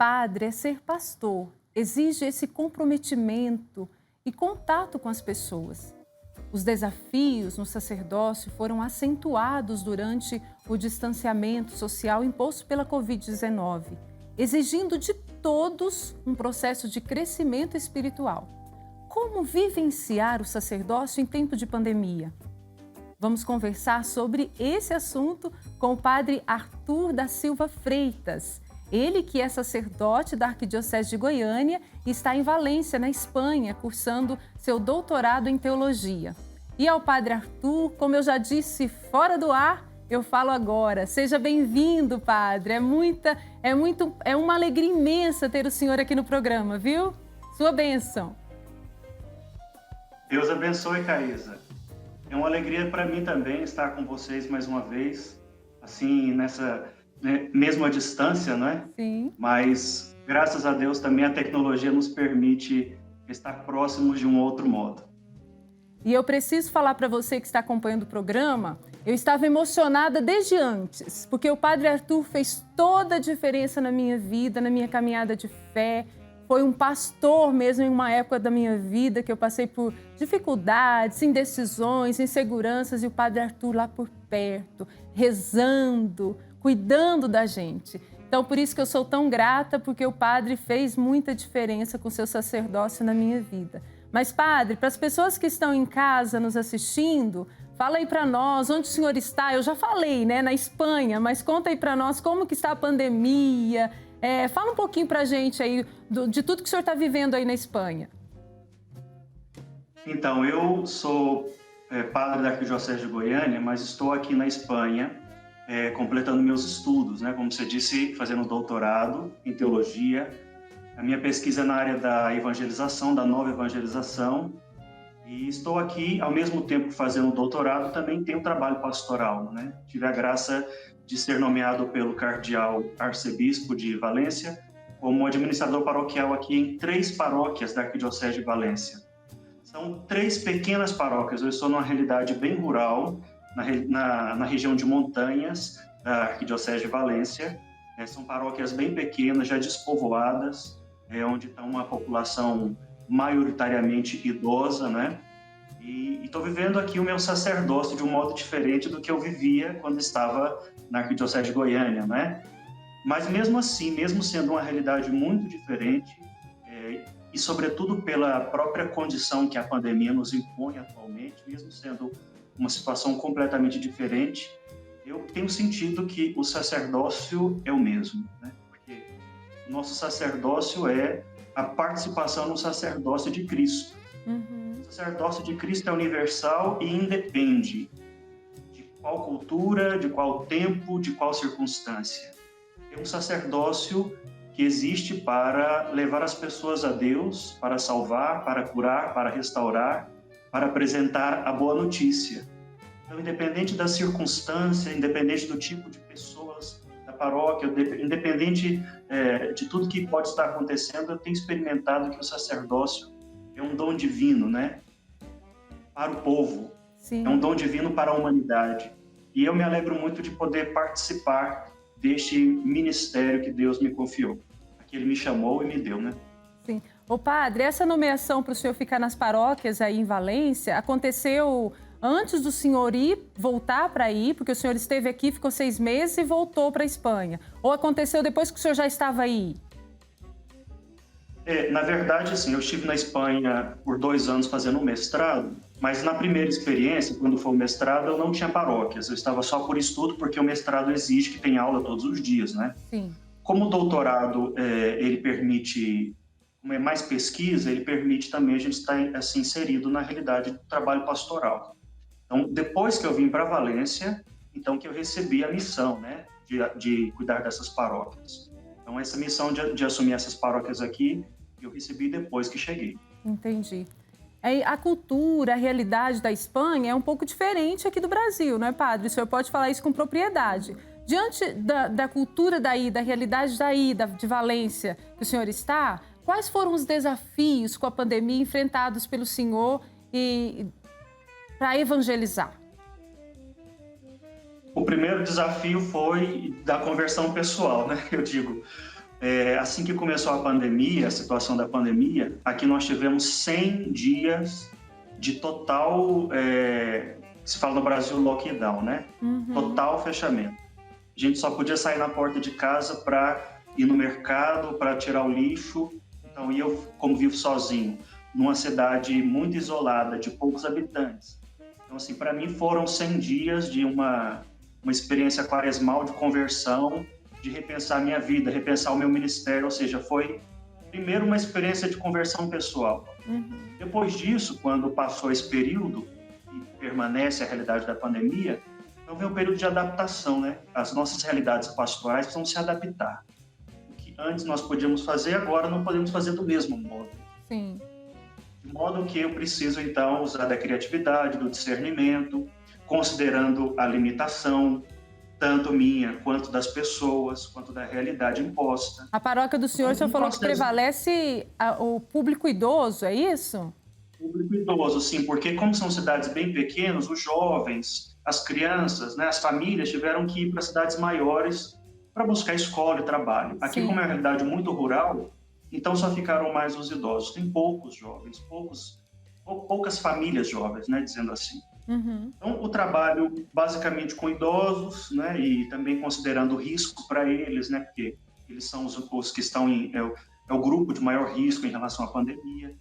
padre é ser pastor. Exige esse comprometimento e contato com as pessoas. Os desafios no sacerdócio foram acentuados durante o distanciamento social imposto pela Covid-19, exigindo de todos um processo de crescimento espiritual. Como vivenciar o sacerdócio em tempo de pandemia? Vamos conversar sobre esse assunto com o padre Arthur da Silva Freitas. Ele que é sacerdote da Arquidiocese de Goiânia e está em Valência, na Espanha, cursando seu doutorado em teologia. E ao padre Arthur, como eu já disse fora do ar, eu falo agora. Seja bem-vindo, padre. É uma alegria imensa ter o senhor aqui no programa, viu? Sua bênção. Deus abençoe, Caísa. É uma alegria para mim também estar com vocês mais uma vez, assim, nessa mesma distância, não é? Sim. Mas, graças a Deus, também a tecnologia nos permite estar próximos de um outro modo. E eu preciso falar para você que está acompanhando o programa, eu estava emocionada desde antes, porque o padre Arthur fez toda a diferença na minha vida, na minha caminhada de fé. Foi um pastor mesmo em uma época da minha vida que eu passei por dificuldades, indecisões, inseguranças, e o padre Arthur lá por perto, rezando, cuidando da gente. Então, por isso que eu sou tão grata, porque o padre fez muita diferença com o seu sacerdócio na minha vida. Mas, padre, para as pessoas que estão em casa nos assistindo, fala aí para nós onde o senhor está. Eu já falei, né, na Espanha, mas conta aí para nós como que está a pandemia. Fala um pouquinho para a gente aí de tudo que o senhor está vivendo aí na Espanha. Então, eu sou padre da Arquidiocese de Goiânia, mas estou aqui na Espanha completando meus estudos, né? Como você disse, fazendo doutorado em teologia. A minha pesquisa é na área da evangelização, da nova evangelização. E estou aqui, ao mesmo tempo fazendo doutorado, também tenho trabalho pastoral, né? Tive a graça de ser nomeado pelo cardeal arcebispo de Valência como administrador paroquial aqui em 3 paróquias da Arquidiocese de Valência. São 3 pequenas paróquias. Eu estou numa realidade bem rural, na região de montanhas da Arquidiocese de Valência. São paróquias bem pequenas, já despovoadas, onde está uma população maioritariamente idosa, né? E estou vivendo aqui o meu sacerdócio de um modo diferente do que eu vivia quando estava na Arquidiocese de Goiânia, né? Mas mesmo assim, mesmo sendo uma realidade muito diferente, e sobretudo pela própria condição que a pandemia nos impõe atualmente, mesmo sendo uma situação completamente diferente, eu tenho sentido que o sacerdócio é o mesmo, né? Porque o nosso sacerdócio é a participação no sacerdócio de Cristo. Uhum. O sacerdócio de Cristo é universal e independe de qual cultura, de qual tempo, de qual circunstância. É um sacerdócio que existe para levar as pessoas a Deus, para salvar, para curar, para restaurar, para apresentar a boa notícia. Então, independente da circunstância, independente do tipo de pessoas da paróquia, independente de tudo que pode estar acontecendo, eu tenho experimentado que o sacerdócio é um dom divino, né? Para o povo. Sim. É um dom divino para a humanidade. E eu me alegro muito de poder participar deste ministério que Deus me confiou. Que Ele me chamou e me deu, né? Sim. Ô padre, essa nomeação para o senhor ficar nas paróquias aí em Valência aconteceu antes do senhor voltar para aí, porque o senhor esteve aqui, ficou 6 meses e voltou para a Espanha? Ou aconteceu depois que o senhor já estava aí? Na verdade, assim, eu estive na Espanha por 2 anos fazendo um mestrado, mas na primeira experiência, quando foi o mestrado, eu não tinha paróquias, eu estava só por estudo, porque o mestrado exige que tenha aula todos os dias, né? Sim. Como o doutorado, ele permite, como é mais pesquisa, ele permite também a gente estar assim, inserido na realidade do trabalho pastoral. Então, depois que eu vim para Valência, então que eu recebi a missão, né, de cuidar dessas paróquias. Então, essa missão de assumir essas paróquias aqui, eu recebi depois que cheguei. Entendi. A cultura, a realidade da Espanha é um pouco diferente aqui do Brasil, não é, padre? O senhor pode falar isso com propriedade. Diante da cultura daí, da realidade daí, de Valência, que o senhor está, quais foram os desafios com a pandemia enfrentados pelo senhor para evangelizar? O primeiro desafio foi da conversão pessoal, né? Eu digo, assim que começou a pandemia, a situação da pandemia, aqui nós tivemos 100 dias de total, se fala no Brasil, lockdown, né? Total fechamento. A gente só podia sair na porta de casa para ir no mercado, para tirar o lixo. Então, eu, como vivo sozinho, numa cidade muito isolada, de poucos habitantes. Então, assim, para mim foram 100 dias de uma experiência quaresmal de conversão, de repensar a minha vida, repensar o meu ministério, ou seja, foi primeiro uma experiência de conversão pessoal. Depois disso, quando passou esse período e permanece a realidade da pandemia, então vem um período de adaptação, né? As nossas realidades pastorais precisam se adaptar. O que antes nós podíamos fazer, agora não podemos fazer do mesmo modo. Sim. De modo que eu preciso, então, usar da criatividade, do discernimento, considerando a limitação, tanto minha, quanto das pessoas, quanto da realidade imposta. A paróquia do senhor, o senhor falou que prevalece o público idoso, é isso? Público idoso, sim, porque como são cidades bem pequenas, os jovens, as crianças, né, as famílias tiveram que ir para cidades maiores para buscar escola e trabalho. Aqui, como é uma realidade muito rural, então só ficaram mais os idosos. Tem poucos jovens, poucas famílias jovens, né, dizendo assim. Então, o trabalho basicamente com idosos, né, e também considerando o risco para eles, né, porque eles são os que estão é o grupo de maior risco em relação à pandemia.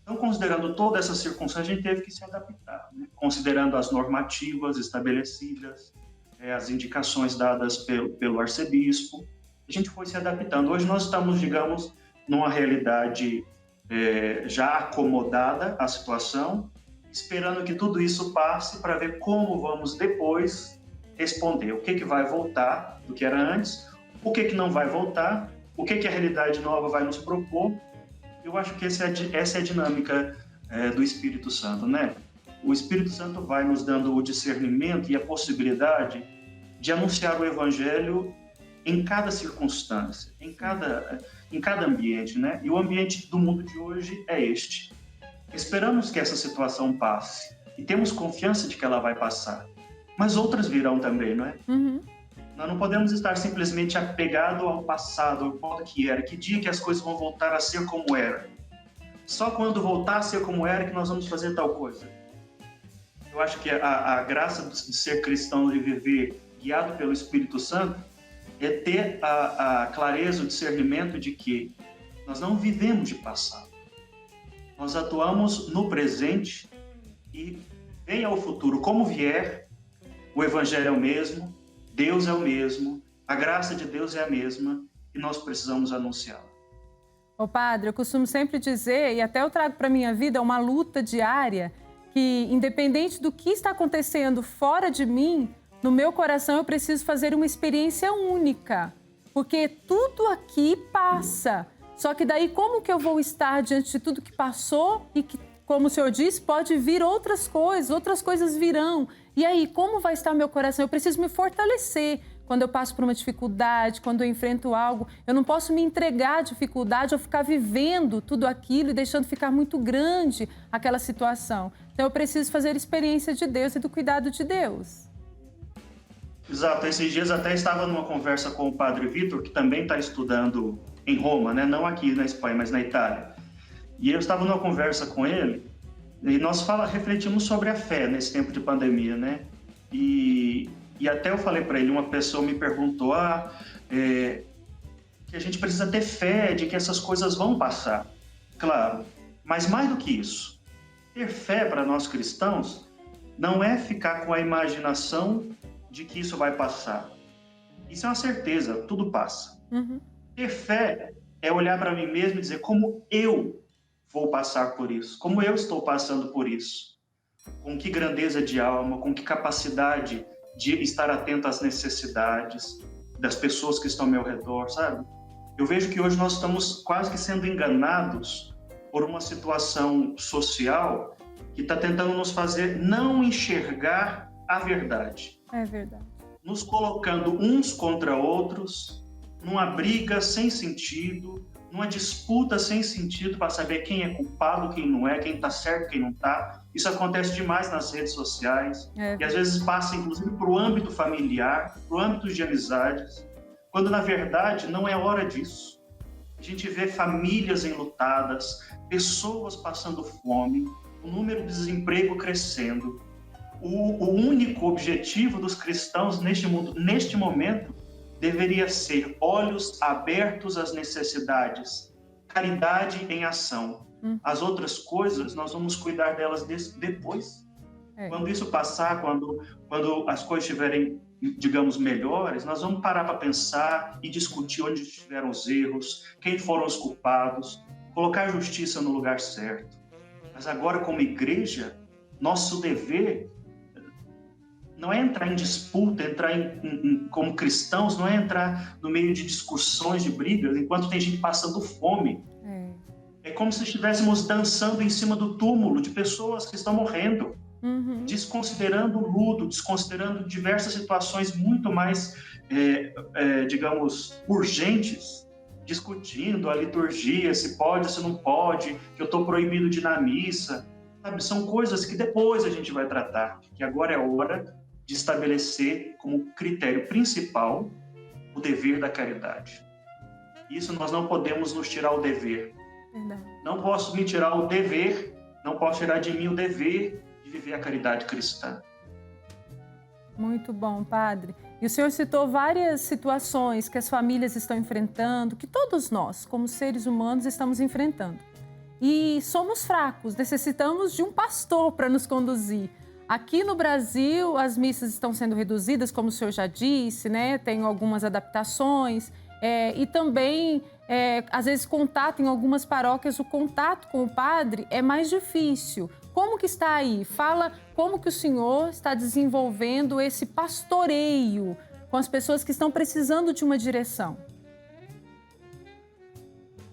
Então, considerando toda essa circunstância, a gente teve que se adaptar, né, considerando as normativas estabelecidas, as indicações dadas pelo arcebispo, a gente foi se adaptando. Hoje nós estamos, digamos, numa realidade já acomodada à situação, esperando que tudo isso passe para ver como vamos depois responder. O que vai voltar do que era antes, o que não vai voltar, o que a realidade nova vai nos propor. Eu acho que essa é a dinâmica do Espírito Santo, né? O Espírito Santo vai nos dando o discernimento e a possibilidade de anunciar o Evangelho em cada circunstância, em cada ambiente, né? E o ambiente do mundo de hoje é este. Esperamos que essa situação passe e temos confiança de que ela vai passar, mas outras virão também, não é? Nós não podemos estar simplesmente apegado ao passado, ao modo que era, que dia que as coisas vão voltar a ser como era. Só quando voltar a ser como era que nós vamos fazer tal coisa. Eu acho que a graça de ser cristão, de viver guiado pelo Espírito Santo, é ter a clareza, o discernimento de que nós não vivemos de passado. Nós atuamos no presente e venha o futuro como vier, o Evangelho é o mesmo, Deus é o mesmo, a graça de Deus é a mesma e nós precisamos anunciá-la. Ô padre, eu costumo sempre dizer, e até eu trago para a minha vida, uma luta diária, que independente do que está acontecendo fora de mim, no meu coração eu preciso fazer uma experiência única, porque tudo aqui passa. Só que daí como que eu vou estar diante de tudo que passou e que, como o senhor disse, pode vir outras coisas virão. E aí, como vai estar o meu coração? Eu preciso me fortalecer quando eu passo por uma dificuldade, quando eu enfrento algo. Eu não posso me entregar à dificuldade ou ficar vivendo tudo aquilo e deixando ficar muito grande aquela situação. Então eu preciso fazer experiência de Deus e do cuidado de Deus. Exato. Esses dias até estava numa conversa com o padre Vitor, que também está estudando em Roma, né? Não aqui na Espanha, mas na Itália. E eu estava numa conversa com ele e nós refletimos sobre a fé nesse tempo de pandemia, né? E até eu falei para ele, uma pessoa me perguntou que a gente precisa ter fé de que essas coisas vão passar. Claro, mas mais do que isso, ter fé para nós cristãos não é ficar com a imaginação de que isso vai passar. Isso é uma certeza, tudo passa. Ter fé é olhar para mim mesmo e dizer como eu vou passar por isso, como eu estou passando por isso, com que grandeza de alma, com que capacidade de estar atento às necessidades das pessoas que estão ao meu redor, sabe? Eu vejo que hoje nós estamos quase que sendo enganados por uma situação social que está tentando nos fazer não enxergar a verdade. É verdade. Nos colocando uns contra outros, numa briga sem sentido, numa disputa sem sentido para saber quem é culpado, quem não é, quem está certo, quem não está. Isso acontece demais nas redes sociais e às vezes passa inclusive para o âmbito familiar, para o âmbito de amizades, quando na verdade não é hora disso. A gente vê famílias enlutadas, pessoas passando fome, o número de desemprego crescendo. O único objetivo dos cristãos neste mundo, neste momento, deveria ser olhos abertos às necessidades, caridade em ação. As outras coisas, nós vamos cuidar delas depois. Quando isso passar, quando as coisas estiverem, digamos, melhores, nós vamos parar para pensar e discutir onde estiveram os erros, quem foram os culpados, colocar a justiça no lugar certo. Mas agora, como igreja, nosso dever não é entrar em disputa, como cristãos, não é entrar no meio de discussões, de brigas, enquanto tem gente passando fome. É como se estivéssemos dançando em cima do túmulo de pessoas que estão morrendo, desconsiderando o luto, desconsiderando diversas situações muito mais, digamos, urgentes, discutindo a liturgia, se pode, se não pode, que eu estou proibido de ir na missa. Sabe? São coisas que depois a gente vai tratar, que agora é hora de estabelecer como critério principal o dever da caridade. Isso nós não podemos nos tirar o dever. Verdade. Não posso me tirar o dever, não posso tirar de mim o dever de viver a caridade cristã. Muito bom, padre. E o senhor citou várias situações que as famílias estão enfrentando, que todos nós, como seres humanos, estamos enfrentando. E somos fracos, necessitamos de um pastor para nos conduzir. Aqui no Brasil, as missas estão sendo reduzidas, como o senhor já disse, né? Tem algumas adaptações. E também, às vezes, contato em algumas paróquias, o contato com o padre é mais difícil. Como que está aí? Fala como que o senhor está desenvolvendo esse pastoreio com as pessoas que estão precisando de uma direção.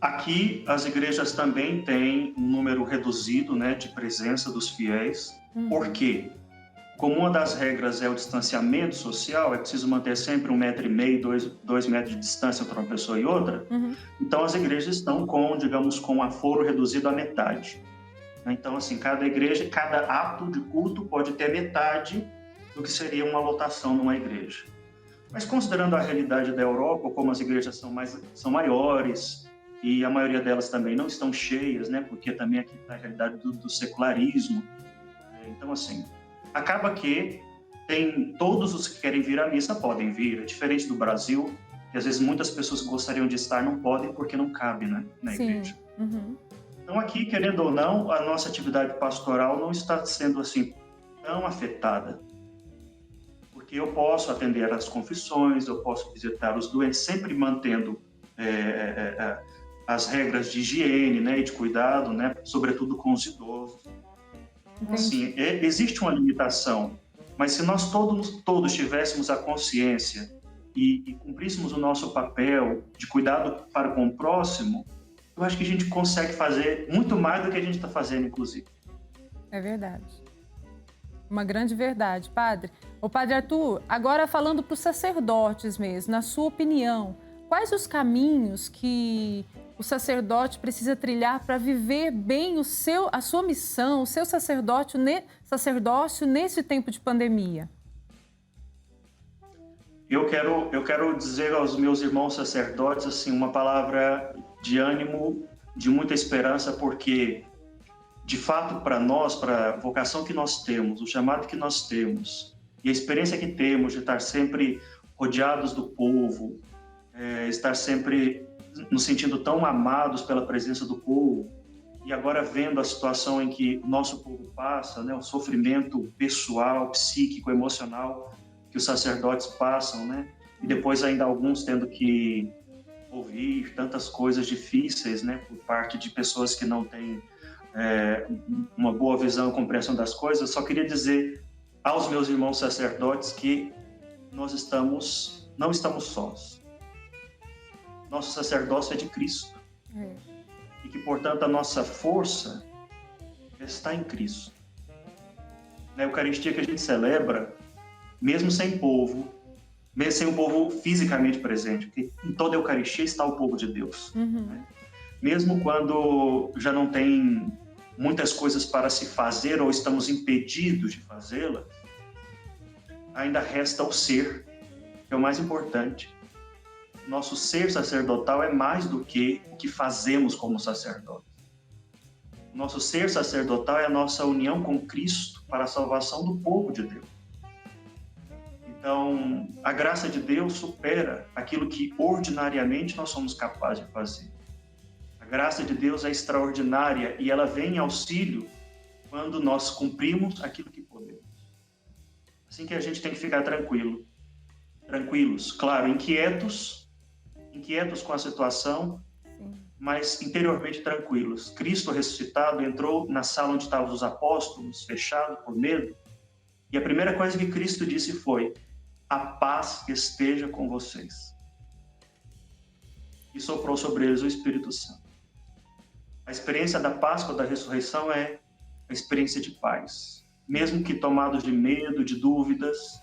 Aqui, as igrejas também têm um número reduzido, né, de presença dos fiéis. Por quê? Como uma das regras é o distanciamento social, é preciso manter sempre 1,5 m, 2 metros de distância entre uma pessoa e outra. Então, as igrejas estão com, digamos, com aforo reduzido à metade. Então, assim, cada igreja, cada ato de culto pode ter metade do que seria uma lotação numa igreja. Mas considerando a realidade da Europa, como as igrejas são maiores e a maioria delas também não estão cheias, né? Porque também aqui está a realidade do secularismo. Então, assim, acaba que todos os que querem vir à missa podem vir. É diferente do Brasil, que às vezes muitas pessoas que gostariam de estar não podem porque não cabe, né, na igreja. Então, aqui, querendo ou não, a nossa atividade pastoral não está sendo assim tão afetada. Porque eu posso atender às confissões, eu posso visitar os doentes, sempre mantendo as regras de higiene, né, e de cuidado, né, sobretudo com os idosos. Então, assim, existe uma limitação, mas se nós todos tivéssemos a consciência e cumpríssemos o nosso papel de cuidado para com o próximo, eu acho que a gente consegue fazer muito mais do que a gente está fazendo, inclusive. É verdade. Uma grande verdade, padre. Ô, padre Arthur, agora falando para os sacerdotes mesmo, na sua opinião, quais os caminhos que o sacerdote precisa trilhar para viver bem a sua missão, o seu sacerdócio nesse tempo de pandemia? Eu quero dizer aos meus irmãos sacerdotes assim, uma palavra de ânimo, de muita esperança, porque, de fato, para nós, para a vocação que nós temos, o chamado que nós temos e a experiência que temos de estar sempre rodeados do povo, estar sempre nos sentindo tão amados pela presença do povo, e agora vendo a situação em que o nosso povo passa, né, o sofrimento pessoal, psíquico, emocional que os sacerdotes passam, né, e depois ainda alguns tendo que ouvir tantas coisas difíceis, né, por parte de pessoas que não têm uma boa visão e compreensão das coisas. Só queria dizer aos meus irmãos sacerdotes que nós não estamos sós. Nosso sacerdócio é de Cristo. E que, portanto, a nossa força está em Cristo. Na Eucaristia que a gente celebra, mesmo sem povo, mesmo sem um povo fisicamente presente, porque em toda a Eucaristia está o povo de Deus. Né? Mesmo quando já não tem muitas coisas para se fazer ou estamos impedidos de fazê-las, ainda resta o ser, que é o mais importante. Nosso ser sacerdotal é mais do que o que fazemos como sacerdotes. Nosso ser sacerdotal é a nossa união com Cristo para a salvação do povo de Deus. Então, a graça de Deus supera aquilo que ordinariamente nós somos capazes de fazer. A graça de Deus é extraordinária e ela vem em auxílio quando nós cumprimos aquilo que podemos. Assim que a gente tem que ficar tranquilos, claro, inquietos com a situação, mas interiormente tranquilos. Cristo ressuscitado entrou na sala onde estavam os apóstolos, fechado por medo, e a primeira coisa que Cristo disse foi: a paz esteja com vocês. E soprou sobre eles o Espírito Santo. A experiência da Páscoa, da ressurreição, é a experiência de paz. Mesmo que tomados de medo, de dúvidas,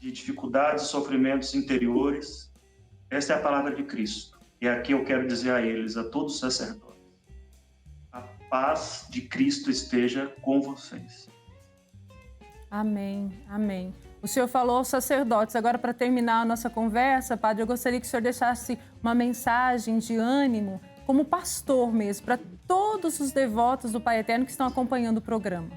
de dificuldades e sofrimentos interiores, esta é a palavra de Cristo. E aqui eu quero dizer a eles, a todos os sacerdotes: a paz de Cristo esteja com vocês. Amém, amém. O senhor falou aos sacerdotes. Agora, para terminar a nossa conversa, padre, eu gostaria que o senhor deixasse uma mensagem de ânimo, como pastor mesmo, para todos os devotos do Pai Eterno que estão acompanhando o programa.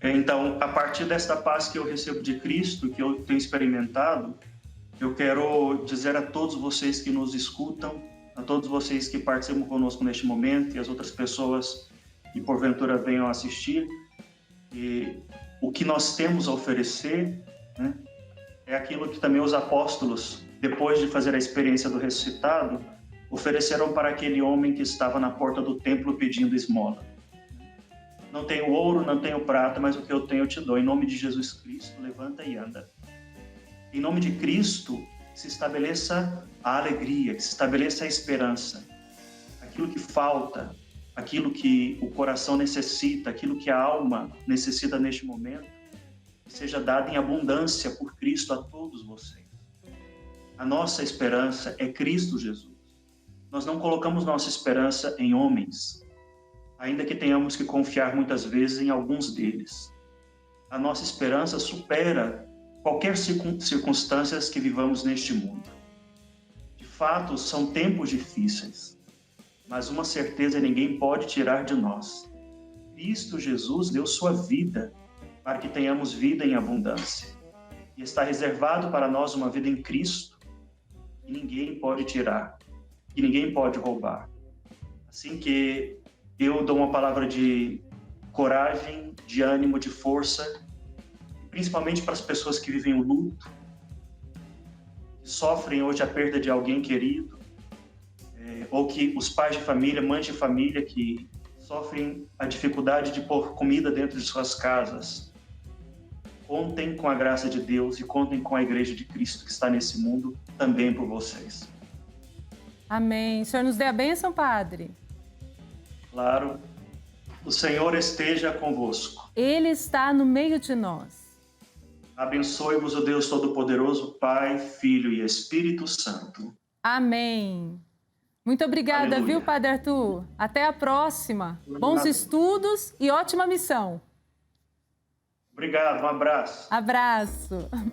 Então, a partir desta paz que eu recebo de Cristo, que eu tenho experimentado, eu quero dizer a todos vocês que nos escutam, a todos vocês que participam conosco neste momento e as outras pessoas que porventura venham assistir, que o que nós temos a oferecer, né, é aquilo que também os apóstolos, depois de fazer a experiência do ressuscitado, ofereceram para aquele homem que estava na porta do templo pedindo esmola. Não tenho ouro, não tenho prata, mas o que eu tenho eu te dou. Em nome de Jesus Cristo, levanta e anda. Em nome de Cristo, que se estabeleça a alegria, que se estabeleça a esperança. Aquilo que falta, aquilo que o coração necessita, aquilo que a alma necessita neste momento, que seja dado em abundância por Cristo a todos vocês. A nossa esperança é Cristo Jesus. Nós não colocamos nossa esperança em homens, ainda que tenhamos que confiar muitas vezes em alguns deles. A nossa esperança supera qualquer circunstâncias que vivamos neste mundo. De fato, são tempos difíceis, mas uma certeza ninguém pode tirar de nós. Cristo Jesus deu sua vida para que tenhamos vida em abundância. E está reservado para nós uma vida em Cristo que ninguém pode tirar, que ninguém pode roubar. Assim que eu dou uma palavra de coragem, de ânimo, de força, principalmente para as pessoas que vivem o luto, que sofrem hoje a perda de alguém querido, ou que os pais de família, mães de família que sofrem a dificuldade de pôr comida dentro de suas casas. Contem com a graça de Deus e contem com a Igreja de Cristo que está nesse mundo também por vocês. Amém. O senhor nos dê a bênção, padre. Claro. O Senhor esteja convosco. Ele está no meio de nós. Abençoe-vos o Deus Todo-Poderoso, Pai, Filho e Espírito Santo. Amém. Muito obrigada, Aleluia. viu, Padre Arthur? Até a próxima. Bons estudos e ótima missão. Obrigado, um abraço. Abraço.